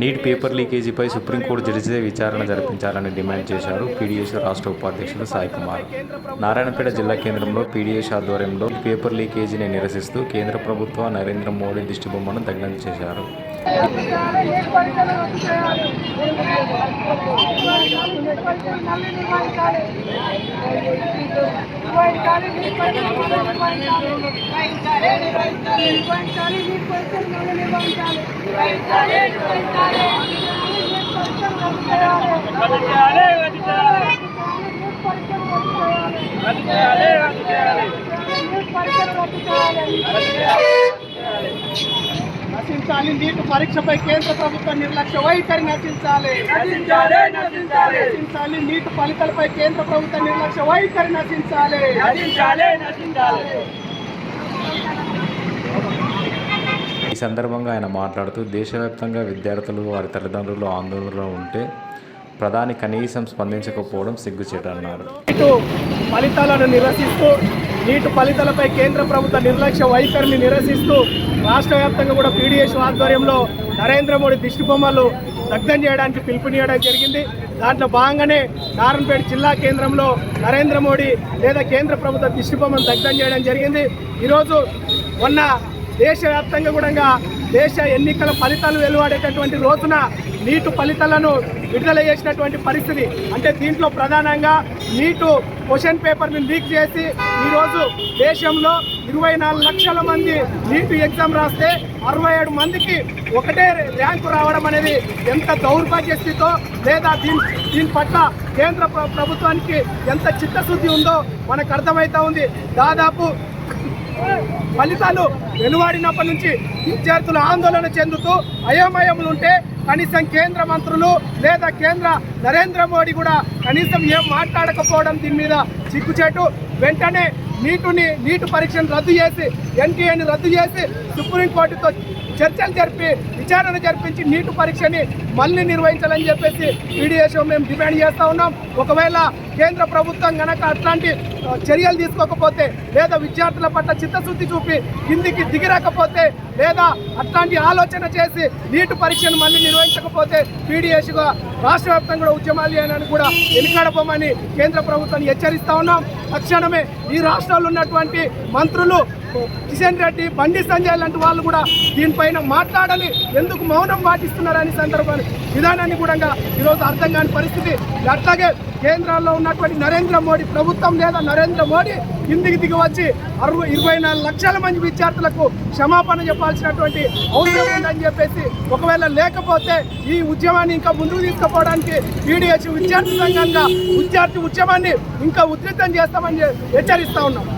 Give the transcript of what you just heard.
Neat paper లీకేజీపై supreme court జడ్జిదే విచారణ జరిపించాలని demand చేశారు పీడీఎస్ రాష్ట్ర ఉపాధ్యక్షులు సాయి కుమార్. నారాయణపేట జిల్లా కేంద్రంలో పీడీఎస్ ఆధ్వర్యంలో పేపర్ లీకేజీని నిరసిస్తూ కేంద్ర ప్రభుత్వ నరేంద్ర మోడీ దిష్టిబొమ్మను దగ్ధం చేశారు. నశించాలి నీట్ పరీక్షపై కేంద్ర ప్రభుత్వ నిర్లక్ష్య వైఖరి నశించాలి. నశించాలి నీట్ ఫలితాలపై కేంద్ర ప్రభుత్వ నిర్లక్ష్య వైఖరి నశించాలి. ఈ సందర్భంగా ఆయన మాట్లాడుతూ దేశవ్యాప్తంగా విద్యార్థులు వారి తల్లిదండ్రులు ఆందోళనలో ఉంటే ప్రధాని కనీసం స్పందించకపోవడం సిగ్గుచేటన్నారు. ఫలితాలను నిరసిస్తూ నీట్ ఫలితాలపై కేంద్ర ప్రభుత్వ నిర్లక్ష్య వైఖరిని నిరసిస్తూ రాష్ట్ర వ్యాప్తంగా కూడా పీడీఎస్ ఆధ్వర్యంలో నరేంద్ర మోడీ దిష్టిబొమ్మలు దగ్ధం చేయడానికి పిలుపునియడం జరిగింది. దాంట్లో భాగంగానే నారాయణపేట జిల్లా కేంద్రంలో నరేంద్ర మోడీ లేదా కేంద్ర ప్రభుత్వ దిష్టిబొమ్మను దగ్ధం చేయడం జరిగింది. ఈరోజు మొన్న దేశవ్యాప్తంగా కూడా దేశ ఎన్నికల ఫలితాలు వెలువడేటటువంటి రోజున నీటు ఫలితాలను విడుదల చేసినటువంటి పరిస్థితి. అంటే దీంట్లో ప్రధానంగా నీటు క్వశ్చన్ పేపర్ని లీక్ చేసి ఈరోజు దేశంలో 24 లక్షల మంది నీటు ఎగ్జామ్ రాస్తే 67 మందికి ఒకటే ర్యాంకు రావడం అనేది ఎంత దౌర్భాగ్య స్థితితో లేదా దీని పట్ల కేంద్ర ప్రభుత్వానికి ఎంత చిత్తశుద్ధి ఉందో మనకు అర్థమవుతా ఉంది. దాదాపు ఫలితాలు వెలువడినప్పటి నుంచి విద్యార్థులు ఆందోళన చెందుతూ అయోమయములు ఉంటే కనీసం కేంద్ర మంత్రులు లేదా కేంద్ర నరేంద్ర మోడీ కూడా కనీసం ఏం మాట్లాడకపోవడం దీని మీద సిగ్గుచేటు. వెంటనే నీటు పరీక్షను రద్దు చేసి ఎన్టీఏని రద్దు చేసి సుప్రీంకోర్టుతో చర్చలు జరిపి విచారణ జరిపించి నీటు పరీక్షని మళ్ళీ నిర్వహించాలని చెప్పేసి పీడీఎస్ మేము డిమాండ్ చేస్తూ ఉన్నాం. ఒకవేళ కేంద్ర ప్రభుత్వం కనుక అట్లాంటి చర్యలు తీసుకోకపోతే లేదా విద్యార్థుల పట్ల చిత్తశుద్ధి చూపి కిందికి దిగిరాకపోతే లేదా అట్లాంటి ఆలోచన చేసి నీటు పరీక్షను మళ్ళీ నిర్వహించకపోతే పీడీఎస్గా రాష్ట్ర వ్యాప్తంగా కూడా ఉద్యమాలు చేయడానికి కూడా వెనుకాడబోమని కేంద్ర ప్రభుత్వాన్ని హెచ్చరిస్తూ ఉన్నాం. తక్షణమే ఈ రాష్ట్రాల్లో ఉన్నటువంటి మంత్రులు కిషన్ రెడ్డి, బండి సంజయ్ లాంటి వాళ్ళు కూడా దీనిపైన మాట్లాడాలి. ఎందుకు మౌనం పాటిస్తున్నారని సందర్భాన్ని విధానాన్ని కూడా ఈరోజు అర్థం కాని పరిస్థితి. అట్లాగే కేంద్రాల్లో ఉన్నటువంటి నరేంద్ర మోడీ ప్రభుత్వం లేదా నరేంద్ర మోడీ కిందికి దిగి వచ్చి 24 లక్షల మంది విద్యార్థులకు క్షమాపణ చెప్పాల్సినటువంటి అవసరం ఉందని చెప్పేసి, ఒకవేళ లేకపోతే ఈ ఉద్యమాన్ని ఇంకా ముందుకు తీసుకుపోవడానికి పీడీఎస్ విద్యార్థి సంఘంగా విద్యార్థి ఉద్యమాన్ని ఇంకా ఉధృతం చేస్తామని హెచ్చరిస్తూ ఉన్నాం.